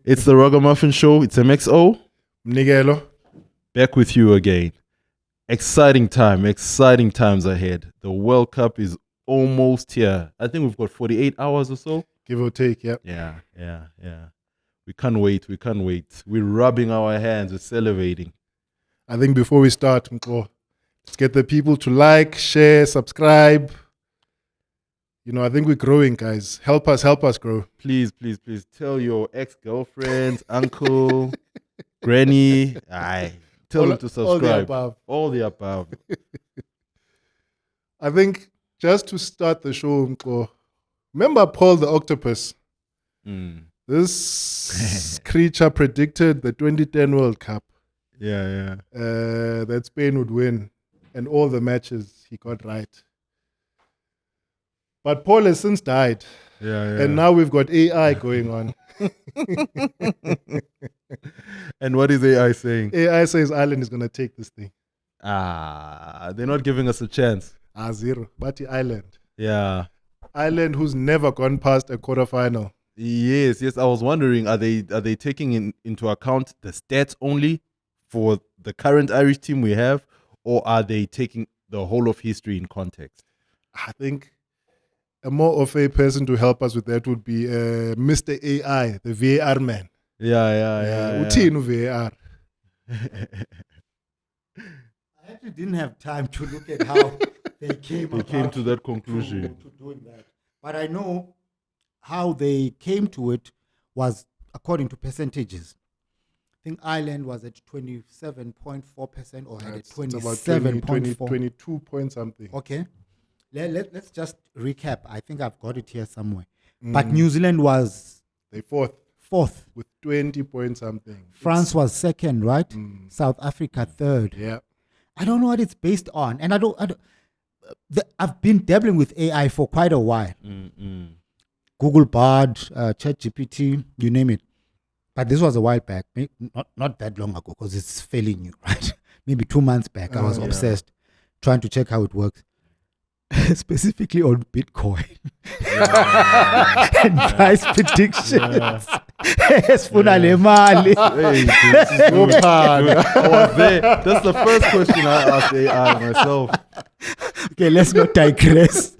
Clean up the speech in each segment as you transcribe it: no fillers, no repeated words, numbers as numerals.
It's the Rugga Muffin Show. It's MXO. Mnigelo. Back with you again. Exciting times ahead. The World Cup is almost here. I think we've got 48 hours or so. Give or take, yeah. Yeah. We can't wait. We're rubbing our hands. We're salivating. I think before we start, Mko, let's get the people to like, share, subscribe. You know, I think we're growing, guys. Help us grow. Please tell your ex-girlfriends, uncle, granny. Tell them to subscribe. All the above. I think just to start the show, Mko, remember Paul the octopus? This creature predicted the 2010 World Cup. Yeah. That Spain would win, and all the matches he got right. But Paul has since died. Yeah. And now we've got AI going on. And what is AI saying? AI says Ireland is going to take this thing. They're not giving us a chance. 0. But Ireland. Yeah. Ireland, who's never gone past a quarterfinal. Yes. I was wondering, are they taking into account the stats only for the current Irish team we have, or are they taking the whole of history in context? I think a more of a person to help us with that would be Mr. AI, the VAR man. Yeah. Utino VAR. I actually didn't have time to look at how they came to that conclusion. To doing that. But I know how they came to it was according to percentages. I think Ireland was at 27.4% or had a 27.4. 22 point something. Okay. Let's just recap. I think I've got it here somewhere. But New Zealand was They fourth with 20 point something. France was second, right? South Africa third. Yeah. I don't know what it's based on, and I've been dabbling with AI for quite a while. Google Bard, ChatGPT, you name it. But this was a while back, not that long ago, because it's fairly new, right? Maybe 2 months back, I was obsessed trying to check how it works. Specifically on Bitcoin and price predictions. Esfuna le mali. I was there. That's the first question I asked AI myself. Okay, let's not digress.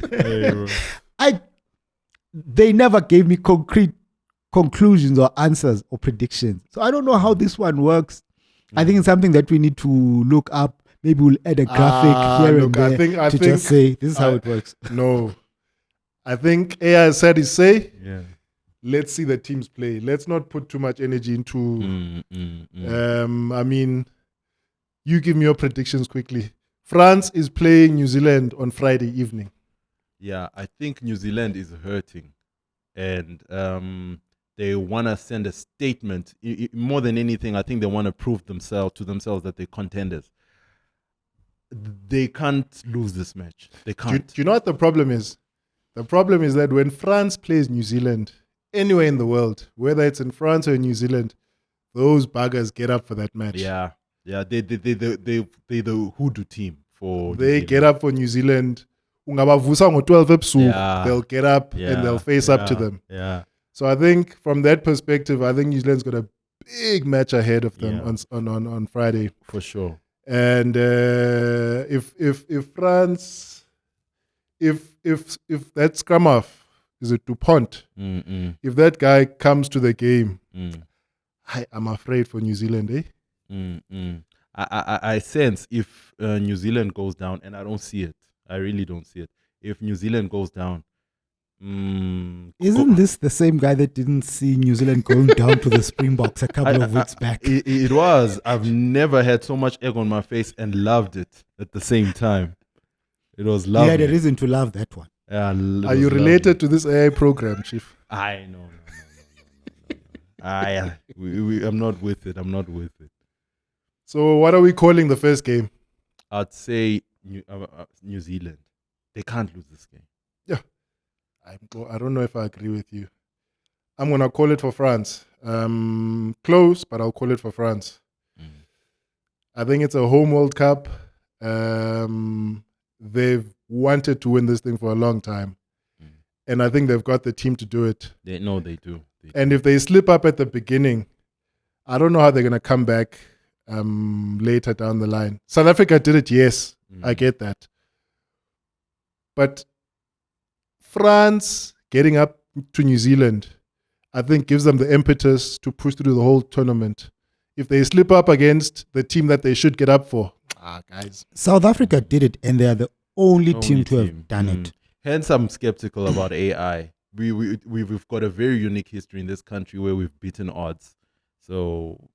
They never gave me concrete conclusions or answers or predictions. So I don't know how this one works. I think it's something that we need to look up. Maybe we'll add a graphic here and there to just say, this is how it works. No. I think AI said his say. Yeah. Let's see the teams play. Let's not put too much energy into... I mean, you give me your predictions quickly. France is playing New Zealand on Friday evening. Yeah, I think New Zealand is hurting. And they want to send a statement. More than anything, I think they want to prove to themselves that they're contenders. They can't lose this match. They can't. Do you know what the problem is? The problem is that when France plays New Zealand, anywhere in the world, whether it's in France or in New Zealand, those buggers get up for that match. Yeah. They're the hoodoo team for. They get up for New Zealand. Ungabavusa ngo-12 ebusuku. They'll get up and they'll face up to them. Yeah. So I think from that perspective, I think New Zealand's got a big match ahead of them on Friday. For sure. And if France, if that scrum half is a Dupont, if that guy comes to the game, I'm afraid for New Zealand, I sense if New Zealand goes down, and I don't see it. I really don't see it. If New Zealand goes down, isn't this the same guy that didn't see New Zealand going down to the Springboks a couple of weeks back? It was. I've never had so much egg on my face and loved it at the same time. It was lovely. You had a reason to love that one. Yeah, are you related to this AI program, Chief? No. I'm not with it. So what are we calling the first game? I'd say New Zealand. They can't lose this game. Yeah. I don't know if I agree with you. I'm going to call it for France. Close, but I'll call it for France. I think it's a home World Cup. They've wanted to win this thing for a long time. And I think they've got the team to do it. They do. And if they slip up at the beginning, I don't know how they're going to come back later down the line. South Africa did it, yes. I get that. But France getting up to New Zealand, I think gives them the impetus to push through the whole tournament. If they slip up against the team that they should get up for, guys. South Africa did it, and they are the only team to have done it. Hence, I'm skeptical about AI. We've got a very unique history in this country where we've beaten odds. So,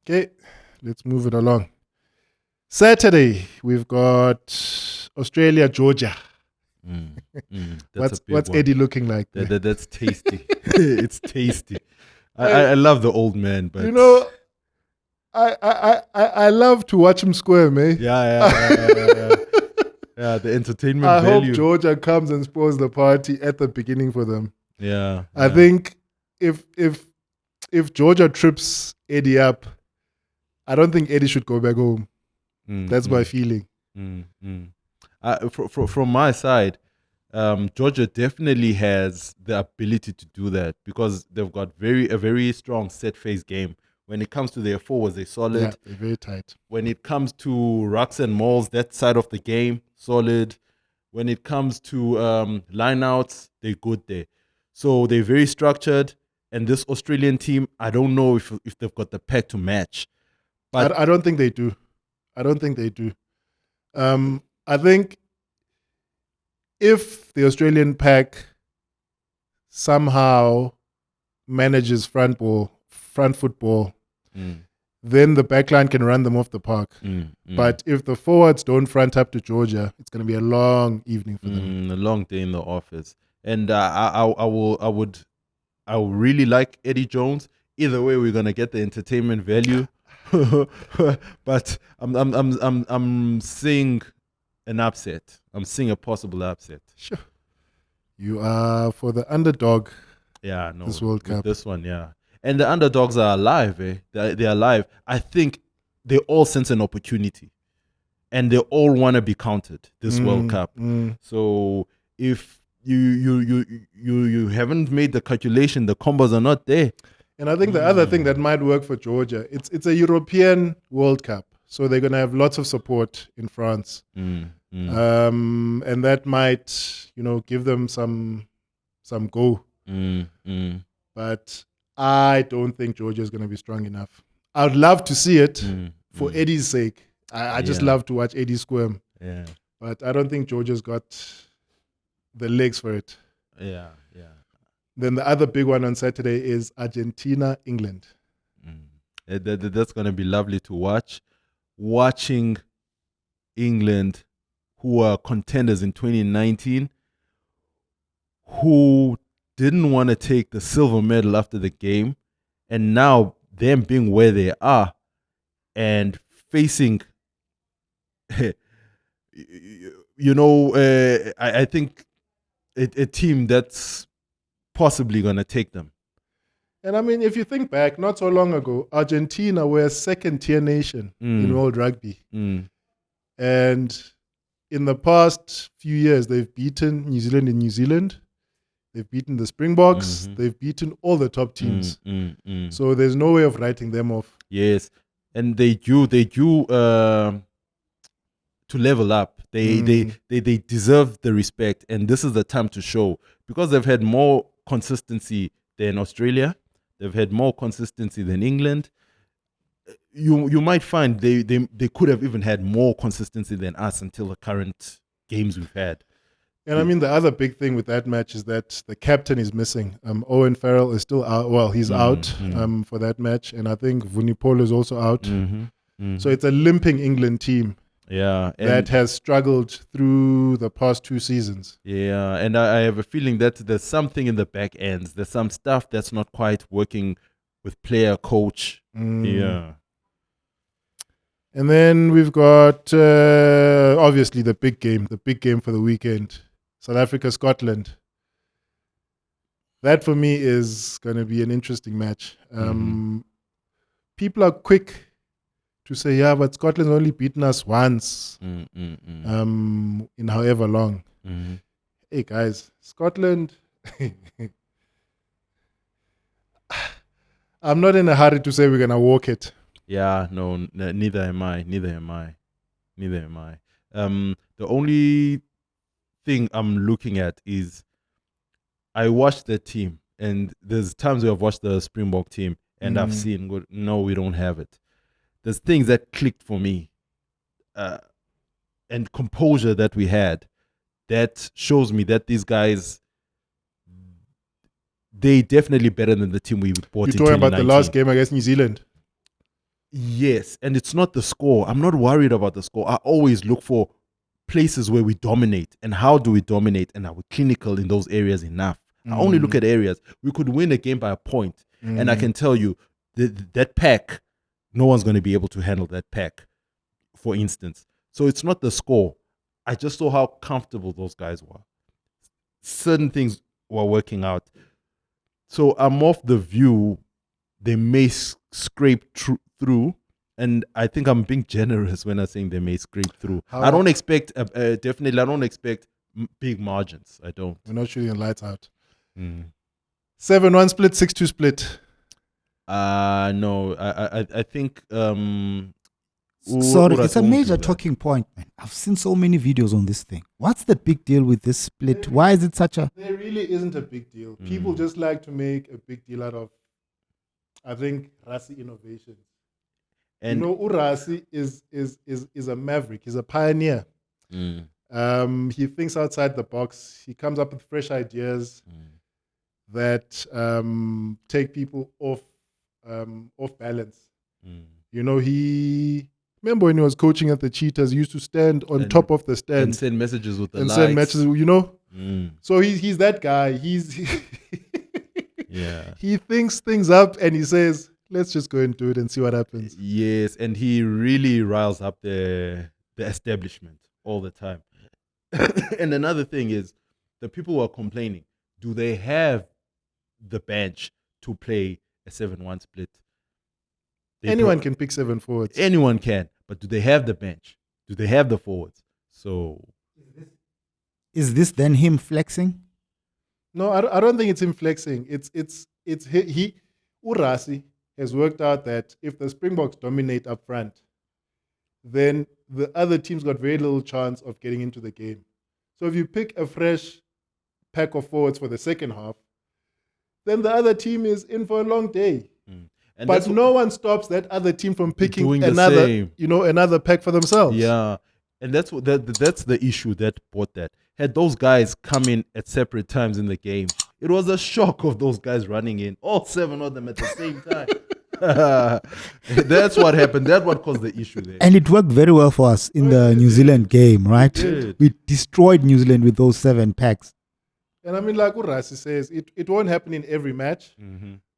Okay, let's move it along. Saturday, we've got Australia, Georgia. That's What's one. Eddie looking like? That's tasty. It's tasty. I love the old man, but I love to watch him squirm, eh? Yeah. Yeah, the entertainment I value. hope Georgia comes and spoils the party at the beginning for them. Yeah. I think if Georgia trips Eddie up, I don't think Eddie should go back home. That's my feeling. From my side, Georgia definitely has the ability to do that because they've got a very strong set phase game. When it comes to their forwards, they're solid. Yeah, they're very tight. When it comes to rucks and mauls, that side of the game, solid. When it comes to lineouts, they're good there. So they're very structured. And this Australian team, I don't know if they've got the pack to match. But I don't think they do. I think if the Australian pack somehow manages front football, then the backline can run them off the park. But if the forwards don't front up to Georgia, it's going to be a long evening for them. A long day in the office. And I would really like Eddie Jones. Either way, we're gonna get the entertainment value. But I'm seeing an upset. I'm seeing a possible upset. Sure. You are for the underdog. Yeah, no. This World Cup. This one, yeah. And the underdogs are alive, eh? They're alive. I think they all sense an opportunity. And they all want to be counted this World Cup. So if you haven't made the calculation, the combos are not there. And I think the other thing that might work for Georgia, it's a European World Cup. So they're going to have lots of support in France. And that might, give them some go. But I don't think Georgia is going to be strong enough. I would love to see it for Eddie's sake. I just love to watch Eddie squirm. Yeah. But I don't think Georgia's got the legs for it. Yeah. Then the other big one on Saturday is Argentina, England. That's going to be lovely to watch. Watching England, who are contenders in 2019, who didn't want to take the silver medal after the game, and now them being where they are and facing, I think a team that's possibly going to take them. And I mean, if you think back, not so long ago, Argentina were a second-tier nation in world rugby. And in the past few years, they've beaten New Zealand in New Zealand. They've beaten the Springboks. They've beaten all the top teams. So there's no way of writing them off. Yes. And they do to level up. They deserve the respect. And this is the time to show. Because they've had more consistency than Australia. They've had more consistency than England. You might find they could have even had more consistency than us until the current games we've had. And I mean, the other big thing with that match is that the captain is missing. Owen Farrell is still out. Well, he's out for that match. And I think Vunipola is also out. So it's a limping England team. Yeah, that has struggled through the past 2 seasons. Yeah, and I have a feeling that there's something in the back ends. There's some stuff that's not quite working with player, coach. Yeah. And then we've got, obviously, the big game for the weekend. South Africa, Scotland. That, for me, is going to be an interesting match. People are quick to say, yeah, but Scotland's only beaten us once in however long. Hey, guys, Scotland, I'm not in a hurry to say we're gonna walk it. Yeah, no, neither am I. Neither am I. Neither am I. The only thing I'm looking at is I watched the team, and there's times where I've watched the Springbok team, and I've seen, no, we don't have it. There's things that clicked for me, and composure that we had, that shows me that these guys, they definitely better than the team we bought in 2019. You're talking about the last game against New Zealand. Yes, and it's not the score. I'm not worried about the score. I always look for places where we dominate, and how do we dominate, and are we clinical in those areas enough? I only look at areas. We could win a game by a point, and I can tell you that pack, no one's going to be able to handle that pack, for instance. So it's not the score. I just saw how comfortable those guys were. Certain things were working out. So I'm of the view they may scrape through, and I think I'm being generous when I'm saying they may scrape through. I don't expect, definitely, I don't expect big margins. I don't. We're not shooting lights out. 7-1 split, 6-2 split. No, I think. Sorry, it's a major talking point, man. I've seen so many videos on this thing. What's the big deal with this split? Why is it such a... There really isn't a big deal. People just like to make a big deal out of, I think, Rasi innovations. And Urasi is a maverick. He's a pioneer. He thinks outside the box. He comes up with fresh ideas that take people off balance. He... Remember when he was coaching at the Cheetahs, he used to stand on top of the stand and send messages with the and likes. send messages, So he's that guy. He thinks things up and he says, let's just go and do it and see what happens. Yes, and he really riles up the establishment all the time. And another thing is, the people who are complaining, do they have the bench to play a 7-1 split? Anyone can pick 7 forwards. Anyone can, but do they have the bench? Do they have the forwards? So, is this then him flexing? No, I don't think it's him flexing. It's Urasi has worked out that if the Springboks dominate up front, then the other team's got very little chance of getting into the game. So if you pick a fresh pack of forwards for the second half, then the other team is in for a long day. But no one stops that other team from picking another pack for themselves. Yeah, and that's the issue that brought that. Had those guys come in at separate times in the game, it was a shock of those guys running in, all 7 of them at the same time. That's what happened. That's what caused the issue there. And it worked very well for us in the New Zealand game, right? We destroyed New Zealand with those 7 packs. And I mean, like Urasi says, it won't happen in every match.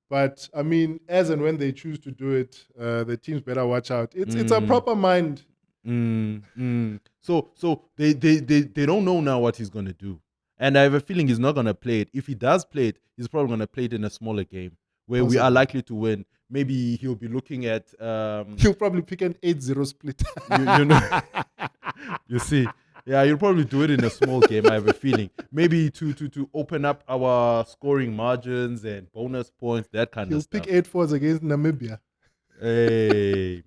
But I mean, as and when they choose to do it, the teams better watch out. It's a proper mind. So they don't know now what he's gonna do, and I have a feeling he's not gonna play it. If he does play it, he's probably gonna play it in a smaller game where we are likely to win. Maybe he'll be looking at. He'll probably pick an 8-0 split. You see. Yeah, you'll probably do it in a small game, I have a feeling. Maybe to open up our scoring margins and bonus points, that kind of stuff. He'll pick 8 forwards against Namibia. Hey,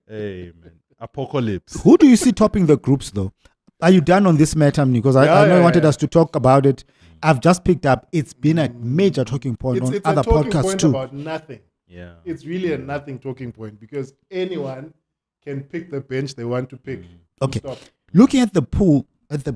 man. Apocalypse. Who do you see topping the groups, though? Are you done on this matter? Because I know you wanted us to talk about it. I've just picked up. It's been a major talking point on other podcasts, too. It's about nothing. Yeah. It's really a nothing talking point because anyone can pick the bench they want to pick. Okay. Looking at the pool, at the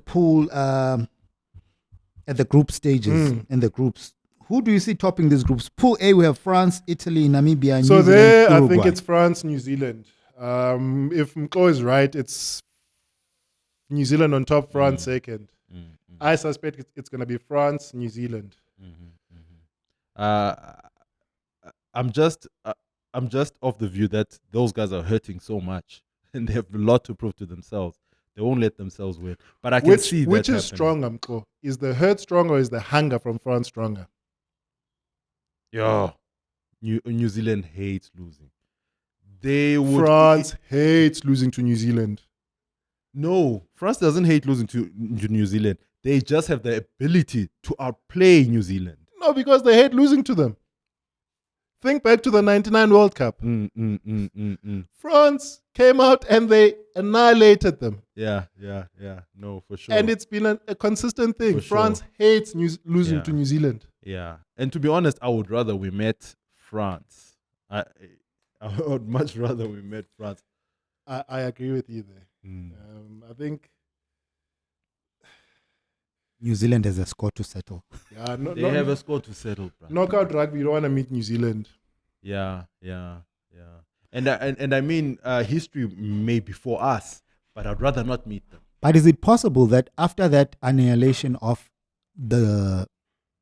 group stages and the groups, who do you see topping these groups? Pool A, we have France, Italy, Namibia, and New Zealand, there, Uruguay. I think it's France, New Zealand. If Mko is right, it's New Zealand on top, France second. I suspect it's going to be France, New Zealand. I'm just of the view that those guys are hurting so much, and they have a lot to prove to themselves. They won't let themselves win. But I can see that which is happening. stronger, Mko? Is the hurt stronger or is the hunger from France stronger? Yeah. New Zealand hates losing. France hates losing to New Zealand. No, France doesn't hate losing to New Zealand. They just have the ability to outplay New Zealand. No, because they hate losing to them. Think back to the 99 World Cup. France came out and they annihilated them. Yeah. No, for sure. And it's been a consistent thing. For France sure. hates losing Yeah. to New Zealand. Yeah. And to be honest, I would rather we met France. I would much rather we met France. I agree with you there. Mm. I think New Zealand has a score to settle. They have a score to settle, bro. knockout rugby. You don't want to meet New Zealand. Yeah. And I mean, history may be for us, but I'd rather not meet them. But is it possible that after that annihilation of the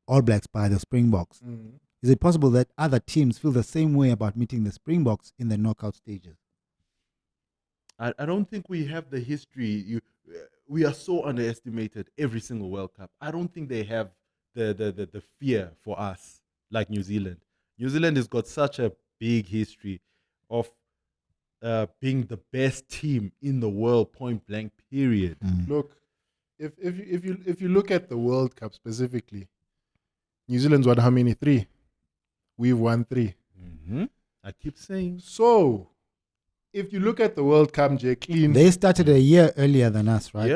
All Blacks by the Springboks, is it possible that other teams feel the same way about meeting the Springboks in the knockout stages? I don't think we have the history. We are so underestimated every single World Cup. I don't think they have the fear for us like New Zealand. New Zealand has got such a big history of being the best team in the world, point blank, period. Look, if you look at the World Cup specifically, New Zealand's won how many? 3. We've won 3. I keep saying. So, if you look at the World Cup, Jay, clean. They started a year earlier than us, right?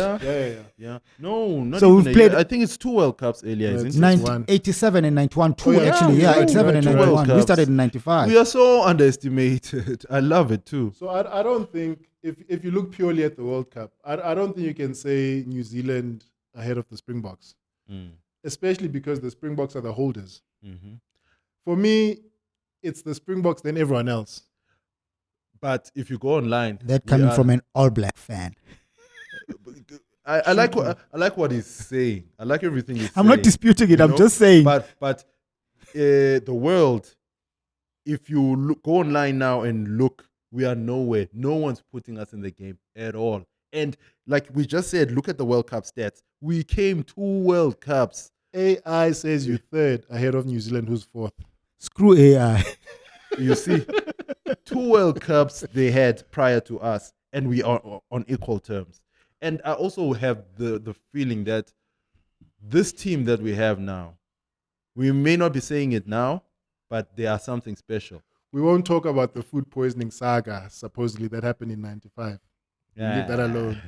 Yeah. No, not So even we've a played- year. I think it's 2 World Cups earlier, No, isn't it's it? 87 and 91. Two, Oh, yeah. actually. Yeah, Yeah, 87 and right, 91. World We Cups. started in 95. We are so underestimated. I love it too. So I don't think if you look purely at the World Cup, I don't think you can say New Zealand ahead of the Springboks, especially because the Springboks are the holders. For me, it's the Springboks then everyone else. But if you go online, That we coming are- from an All Black fan. I like what he's saying. I like everything he's saying. I'm not disputing it. you I'm know? just saying. But the world, if you go online now and look, we are nowhere. No one's putting us in the game at all. And like we just said, look at the World Cup stats. We came 2 World Cups. AI says you're third ahead of New Zealand, who's 4th. Screw AI. You see, 2 World Cups they had prior to us, and we are on equal terms. And I also have the feeling that this team that we have now, we may not be saying it now, but they are something special. We won't talk about the food poisoning saga, supposedly, that happened in 95. Leave that alone.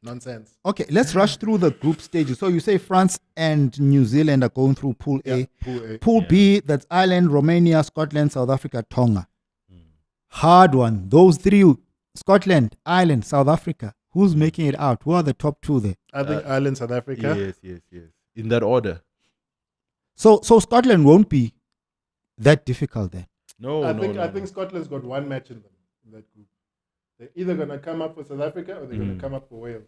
Nonsense. Okay, let's rush through the group stages. So you say France and New Zealand are going through Pool A. Pool A. Pool B, that's Ireland, Romania, Scotland, South Africa, Tonga. Hard one. Those 3, Scotland, Ireland, South Africa. Who's making it out? Who are the top 2 there? I think Ireland, South Africa. Yes. In that order. So Scotland won't be that difficult then. No, I no. think Scotland's got 1 match in them in that group. They're either gonna come up for South Africa or they're gonna come up for Wales.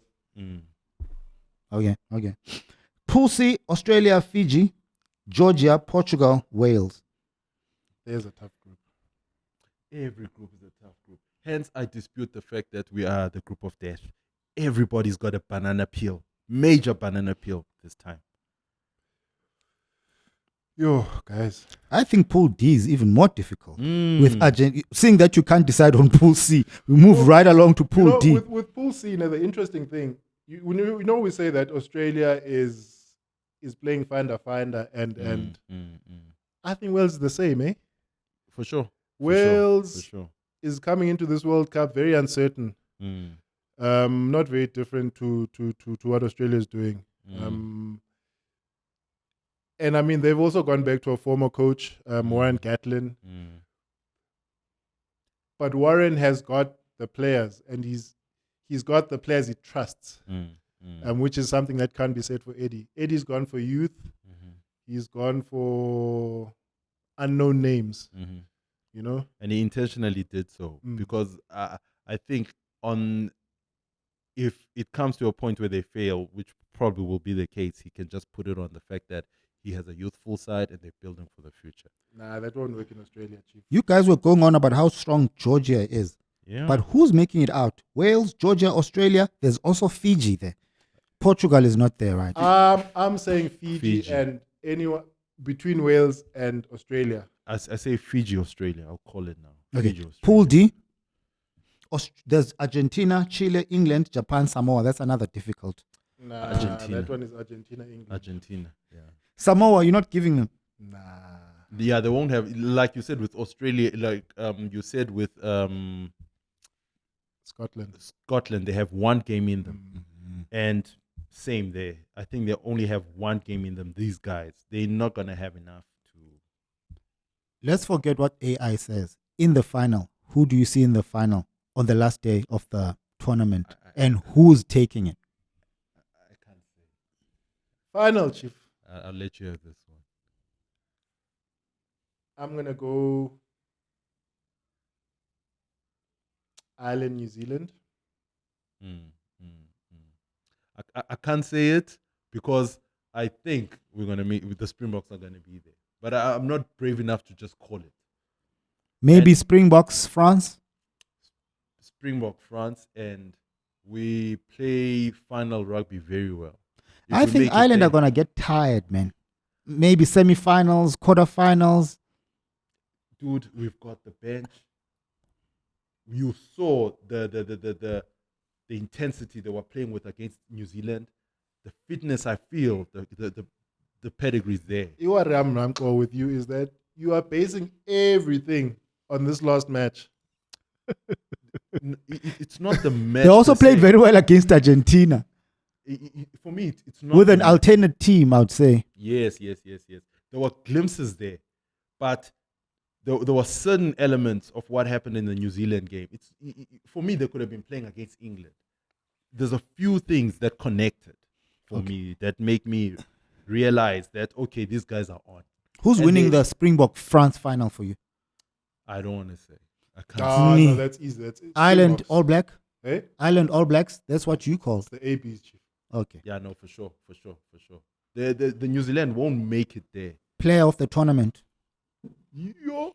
Okay. Pool C, Australia, Fiji, Georgia, Portugal, Wales. There's a tough group. Every group is a tough group. Hence, I dispute the fact that we are the group of death. Everybody's got a banana peel. Major banana peel this time. Yo, guys. I think Pool D is even more difficult. With Argentina, seeing that you can't decide on Pool C, we move right along to Pool D. With Pool C, the interesting thing, we say that Australia is playing finder and I think Wales is the same, eh? For sure. Wales For sure. is coming into this World Cup very uncertain. Not very different to what Australia is doing. And I mean, they've also gone back to a former coach, Warren Gatlin. But Warren has got the players, and he's got the players he trusts, which is something that can't be said for Eddie. Eddie's gone for youth. He's gone for unknown names, you know. And he intentionally did so because I think if it comes to a point where they fail, which probably will be the case, he can just put it on the fact that he has a youthful side and they're building for the future. Nah, that won't work in Australia, Chief. You guys were going on about how strong Georgia is. Yeah. But who's making it out? Wales, Georgia, Australia. There's also Fiji there. Portugal is not there, right? I'm saying Fiji and anyone between Wales and Australia. I say Fiji, Australia. I'll call it now. Okay. Fiji, Australia. Pool D. There's Argentina, Chile, England, Japan, Samoa. That's another difficult. Nah, Argentina. that one is Argentina, England. Argentina. Yeah. Samoa, you're not giving them. Nah. Yeah, they won't have, like you said with Australia, like you said with Scotland. They have one game in them, Mm-hmm. and same there. I think they only have one game in them. These guys, they're not gonna have enough to. Let's forget what AI says. In the final, who do you see in the final on the last day of the tournament, and who's taking it? I can't say. Final, Chief. I'll let you have this one. I'm gonna go Ireland, New Zealand. I can't say it because I think we're gonna meet with the Springboks are gonna be there, but I'm not brave enough to just call it. Maybe And- Springboks, France. Springbok, France, and we play final rugby very well. If I we think make it Ireland there- are gonna get tired, man. Maybe semi-finals, quarterfinals. Dude, we've got the bench. You saw the intensity they were playing with against New Zealand. The fitness, I feel, the pedigree's there. What I'm with you is that you are basing everything on this last match. It's not the match. They also per played se. very well against Argentina For me, it's not with an the- alternate team, I would say. Yes. There were glimpses there, but there were certain elements of what happened in the New Zealand game. For me, they could have been playing against England. There's a few things that connected for me that make me realize that okay, these guys are on. Who's And winning they- the Springbok France final for you? I don't want to say. I can't. Ah, Me. no, that's easy. That's it. Ireland Springboks. All Black? Hey, Ireland All Blacks? That's what you call. it's the ABs, Chief. Okay. Yeah, no, for sure. The New Zealand won't make it there. Player of the tournament. Yeah.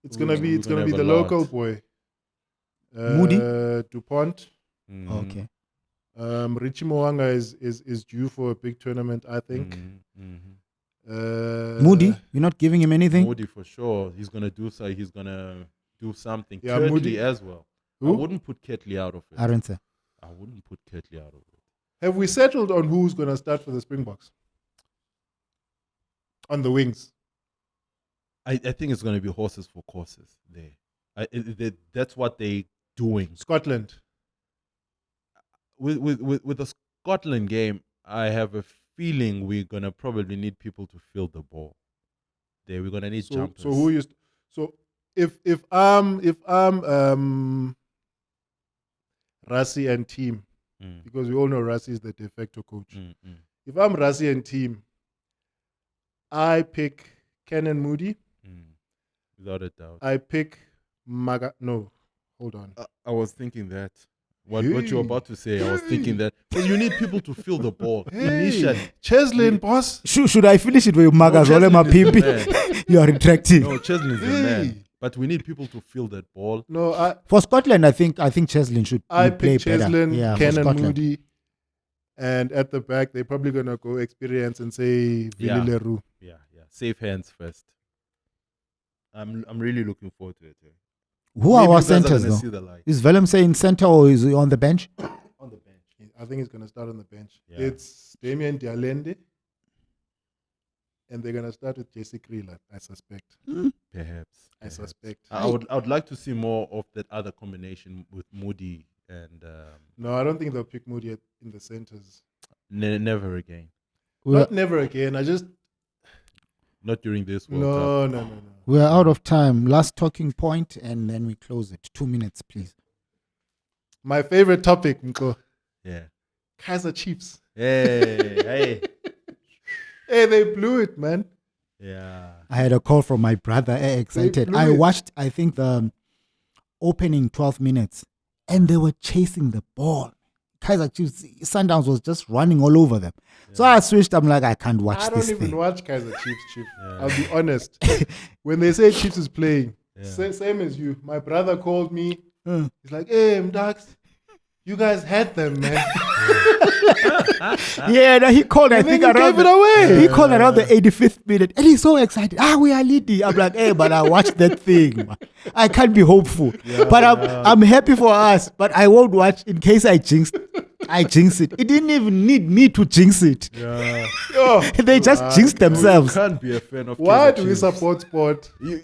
It's We're gonna be gonna have the a lot. local boy. Moody? DuPont. Mm. Okay. Richie Moanga is due for a big tournament, I think. Moody, you're not giving him anything? Moody for sure. He's gonna do so. He's gonna do something. Yeah, Kirtley Moody- as well. Who? I wouldn't put Kirtley out of it. Arendse. I wouldn't put Kirtley out of it. Have we settled on who's gonna start for the Springboks? On the wings. I think it's gonna be horses for courses there. That's what they're doing. Scotland. With the Scotland game, I have a feeling we're gonna probably need people to fill the ball. There, we're gonna need So, jumpers. so who used so if I'm Rassi and team, Mm, because we all know Rassi is the de facto coach. mm. If I'm Rassi and team, I pick Kenan Moody. Without a doubt. I pick Maga. No, hold on. I was thinking that. What you're about to say, I was thinking that. Because you need people to fill the ball initially. Cheslin, boss. Should I finish it with No, Magazole Cheslin is the Mapimpi? man. You are retracting. No, Cheslin is the Hey. man. But we need people to fill that ball. No, For Scotland, I think Cheslin should I play pick better. Cheslin, Yeah, for Kenan Scotland. Moody, and at the back they're probably gonna go experience and say Yeah. Vili Leroux. Yeah. Safe hands first. I'm really looking forward to it. Who are Maybe our you guys are centers gonna though? see the light. Is Vellum saying center or is he on the bench? On the bench. I think he's gonna start on the bench. Yeah. It's Damien Dialende, and they're gonna start with Jesse Krieler, I suspect. Perhaps. I suspect. I would like to see more of that other combination with Moody and No, I don't think they'll pick Moody in the centers. never again. Not never again. Not during this World Cup. No. We are out of time. Last talking point, and then we close it. 2 minutes, please. My favorite topic, Mko. Yeah. Kaizer Chiefs. Hey. Hey, they blew it, man. Yeah. I had a call from my brother. Excited. blew I it. watched, I think, the opening 12 minutes, and they were chasing the ball. Kaizer Chiefs, Sundowns was just running all over them. So I switched. I'm like, I can't watch I don't this even thing. watch Kaizer Chiefs, Chief. Yeah. I'll be honest. When they say Chiefs is playing, Yeah. same as you. My brother called me. Mm. He's like, hey, Mdax, you guys had them, man. Yeah, no, he called. I And then think you around gave it away. He called around the 85th minute, and he's so excited. We are leading. I'm like, hey, but I watched that thing. Man. I can't be hopeful, but I'm happy for us. But I won't watch in case I jinxed. I jinx it. It didn't even need me to jinx it. Yeah. Yo, They just jinxed You themselves. can't be a fan of why Kaizer do we Chiefs. support sport? You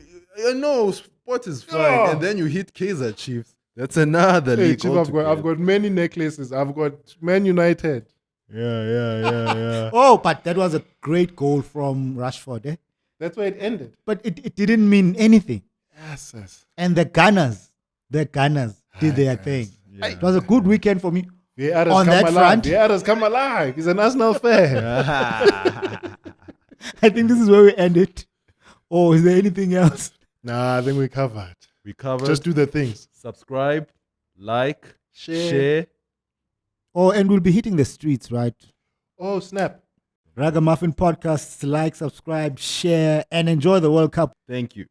know, sport is fine, Yeah. and then you hit Kaizer Chiefs. That's another Hey, league Chief, altogether. I've got many necklaces. I've got Man United. Yeah. Oh, but that was a great goal from Rashford. Eh? That's where it ended. But it didn't mean anything. Yes. And the Gunners did their thing. Yeah. It was a good weekend for me. Vieira's On come that alive. front- Vieira's come alive. He's an Arsenal fan. I think this is where we end it. Oh, is there anything else? Nah, I think we covered. We covered. Just do the things. Subscribe, like, Share. share. Oh, and we'll be hitting the streets, right? Oh, snap. Rugga Muffin podcasts, like, subscribe, share, and enjoy the World Cup. Thank you.